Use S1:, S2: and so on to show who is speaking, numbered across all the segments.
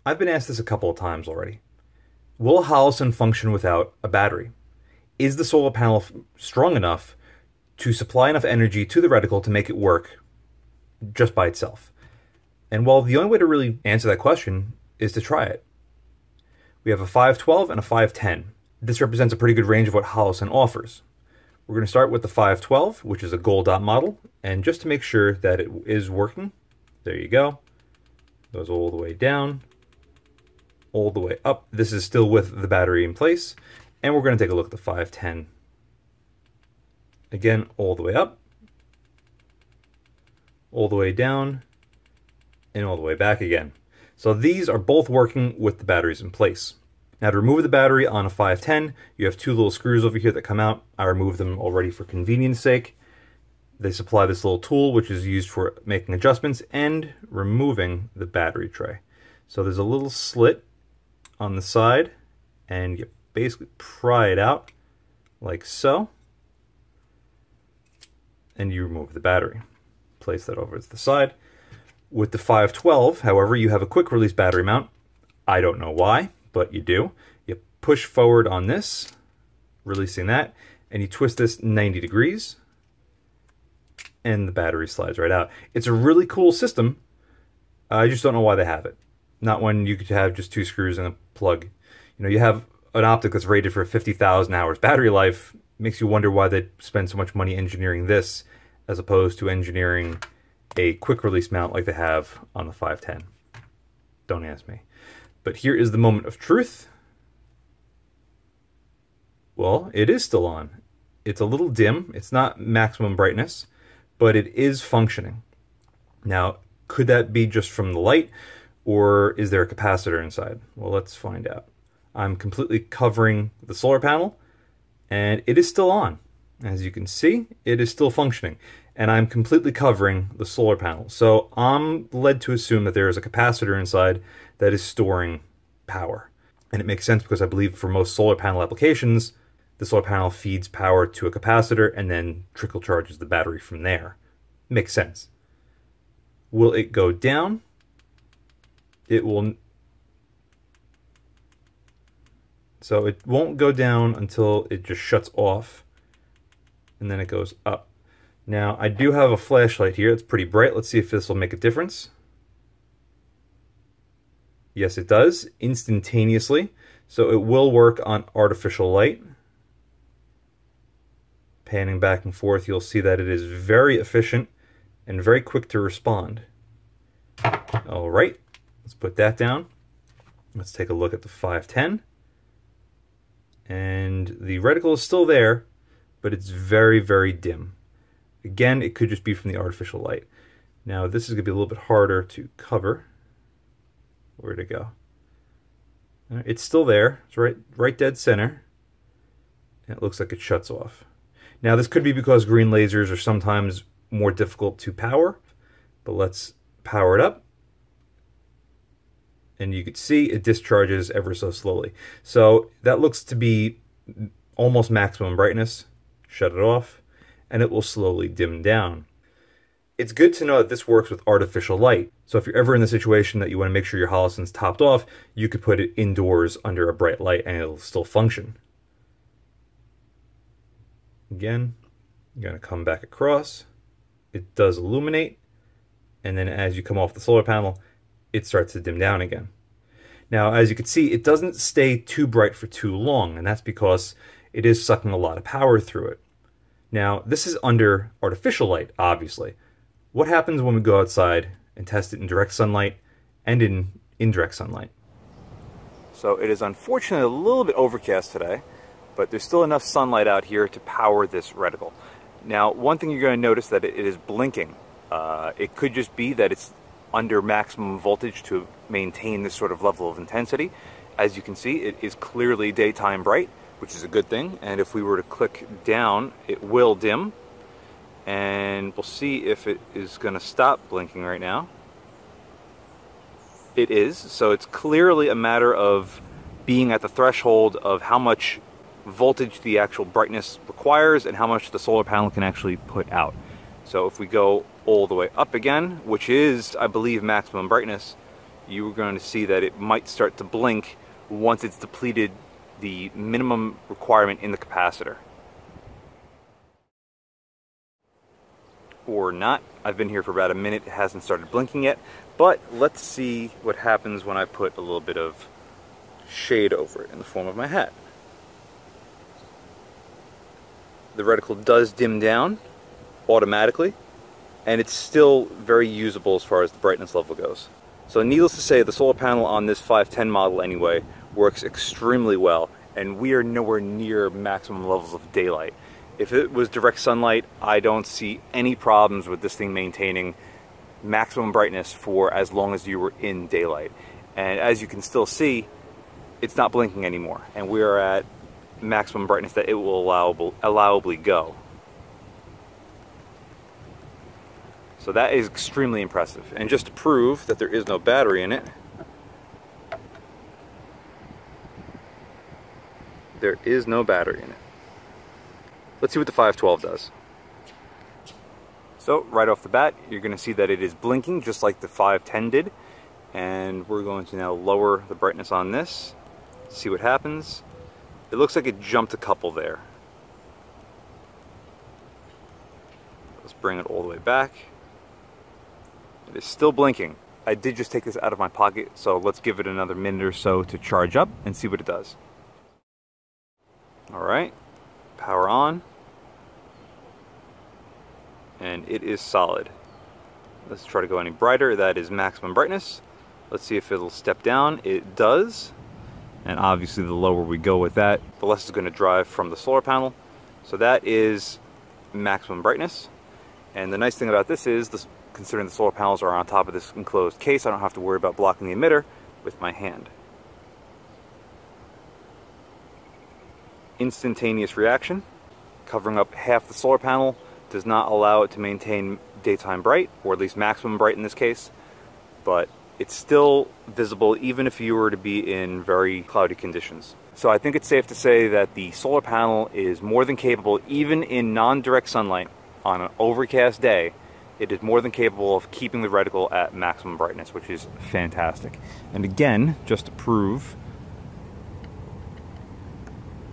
S1: I've been asked this a couple of times already. Will Holosun function without a battery? Is the solar panel strong enough to supply enough energy to the reticle to make it work just by itself? And well, the only way to really answer that question is to try it. We have a 512 and a 510. This represents a pretty good range of what Holosun offers. We're going to start with the 512, which is a gold dot model, and just to make sure that it is working, there you go. Goes all the way down, all the way up. This is still with the battery in place, and we're going to take a look at the 510. Again, all the way up, all the way down, and all the way back again. So these are both working with the batteries in place. Now to remove the battery on a 510, you have two little screws over here that come out. I removed them already for convenience sake. They supply this little tool which is used for making adjustments and removing the battery tray. So there's a little slit on the side and you basically pry it out like so. And you remove the battery. Place that over to the side. With the 512, however, you have a quick release battery mount. I don't know why, but you do. You push forward on this, releasing that, and you twist this 90 degrees, and the battery slides right out. It's a really cool system. I just don't know why they have it. Not when you could have just two screws and a plug. You know, you have an optic that's rated for 50,000 hours battery life. Makes you wonder why they spend so much money engineering this as opposed to engineering a quick release mount like they have on the 510. Don't ask me. But here is the moment of truth. Well, it is still on. It's a little dim. It's not maximum brightness, but it is functioning. Now, could that be just from the light, or is there a capacitor inside? Well, let's find out. I'm completely covering the solar panel, and it is still on. As you can see, it is still functioning, and I'm completely covering the solar panel. So I'm led to assume that there is a capacitor inside that is storing power. And it makes sense because I believe for most solar panel applications, the solar panel feeds power to a capacitor and then trickle charges the battery from there. Makes sense. Will it go down? It will. So it won't go down until it just shuts off, and then it goes up. Now, I do have a flashlight here. It's pretty bright. Let's see if this will make a difference. Yes, it does, instantaneously. So it will work on artificial light. Panning back and forth, you'll see that it is very efficient and very quick to respond. All right, let's put that down. Let's take a look at the 510. And the reticle is still there, but it's very, very dim. Again, it could just be from the artificial light. Now, this is going to be a little bit harder to cover. Where'd it go? It's still there. It's right dead center. And it looks like it shuts off. Now, this could be because green lasers are sometimes more difficult to power, but let's power it up. And you can see it discharges ever so slowly. So that looks to be almost maximum brightness. Shut it off, and it will slowly dim down. It's good to know that this works with artificial light. So if you're ever in the situation that you want to make sure your Holosun's topped off, you could put it indoors under a bright light and it'll still function. Again, you're going to come back across. It does illuminate, and then as you come off the solar panel, it starts to dim down again. Now, as you can see, it doesn't stay too bright for too long, and that's because it is sucking a lot of power through it. Now, this is under artificial light, obviously. What happens when we go outside and test it in direct sunlight and in indirect sunlight? So it is unfortunately a little bit overcast today, but there's still enough sunlight out here to power this reticle. Now, one thing you're going to notice that it is blinking. It could just be that it's under maximum voltage to maintain this sort of level of intensity. As you can see, it is clearly daytime bright, which is a good thing. And if we were to click down, it will dim. And we'll see if it is going to stop blinking right now. It is, so it's clearly a matter of being at the threshold of how much voltage the actual brightness requires and how much the solar panel can actually put out. So if we go all the way up again, which is, I believe, maximum brightness, you are going to see that it might start to blink once it's depleted the minimum requirement in the capacitor. Or not. I've been here for about a minute, it hasn't started blinking yet, but let's see what happens when I put a little bit of shade over it in the form of my hat. The reticle does dim down automatically, and it's still very usable as far as the brightness level goes. So needless to say, the solar panel on this 510 model anyway works extremely well, and we are nowhere near maximum levels of daylight. If it was direct sunlight, I don't see any problems with this thing maintaining maximum brightness for as long as you were in daylight. And as you can still see, it's not blinking anymore, and we are at maximum brightness that it will allowably go. So that is extremely impressive. And just to prove that there is no battery in it, there is no battery in it. Let's see what the 512 does. So right off the bat, you're going to see that it is blinking just like the 510 did. And we're going to now lower the brightness on this, see what happens. It looks like it jumped a couple there. Let's bring it all the way back. It is still blinking. I did just take this out of my pocket, so let's give it another minute or so to charge up and see what it does. Alright, power on. And it is solid. Let's try to go any brighter. That is maximum brightness. Let's see if it'll step down. It does. And obviously the lower we go with that, the less it's going to drive from the solar panel. So that is maximum brightness. And the nice thing about this is, considering the solar panels are on top of this enclosed case, I don't have to worry about blocking the emitter with my hand. Instantaneous reaction. Covering up half the solar panel does not allow it to maintain daytime bright, or at least maximum bright in this case, but it's still visible even if you were to be in very cloudy conditions. So I think it's safe to say that the solar panel is more than capable, even in non-direct sunlight on an overcast day, it is more than capable of keeping the reticle at maximum brightness, which is fantastic. And again, just to prove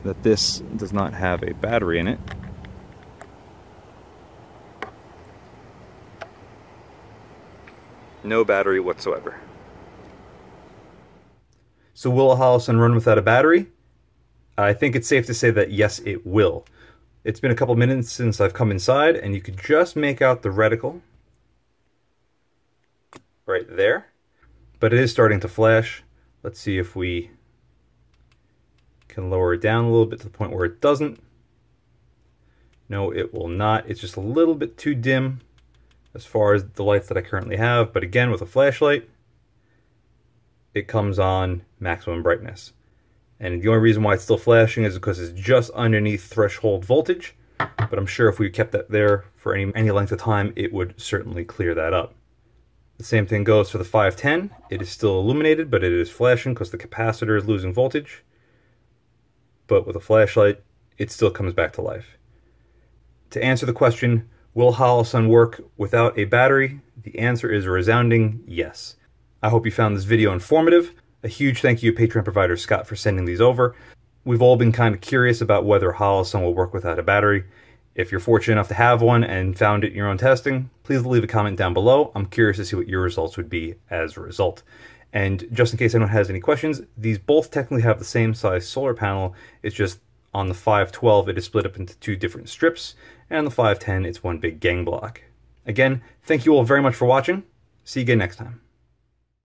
S1: that this does not have a battery in it, no battery whatsoever. So will a Holosun run without a battery? I think it's safe to say that yes, it will. It's been a couple minutes since I've come inside, and you could just make out the reticle right there, but it is starting to flash. Let's see if we can lower it down a little bit to the point where it doesn't. No, it will not. It's just a little bit too dim as far as the lights that I currently have, but again, with a flashlight, it comes on maximum brightness. And the only reason why it's still flashing is because it's just underneath threshold voltage, but I'm sure if we kept that there for any length of time, it would certainly clear that up. The same thing goes for the 510. It is still illuminated, but it is flashing because the capacitor is losing voltage. But with a flashlight, it still comes back to life. To answer the question, will Holosun work without a battery? The answer is a resounding yes. I hope you found this video informative. A huge thank you to Patreon provider Scott for sending these over. We've all been kind of curious about whether Holosun will work without a battery. If you're fortunate enough to have one and found it in your own testing, please leave a comment down below. I'm curious to see what your results would be as a result. And just in case anyone has any questions, these both technically have the same size solar panel. It's just on the 512 it is split up into two different strips, and on the 510 it's one big gang block. Again, thank you all very much for watching. See you again next time.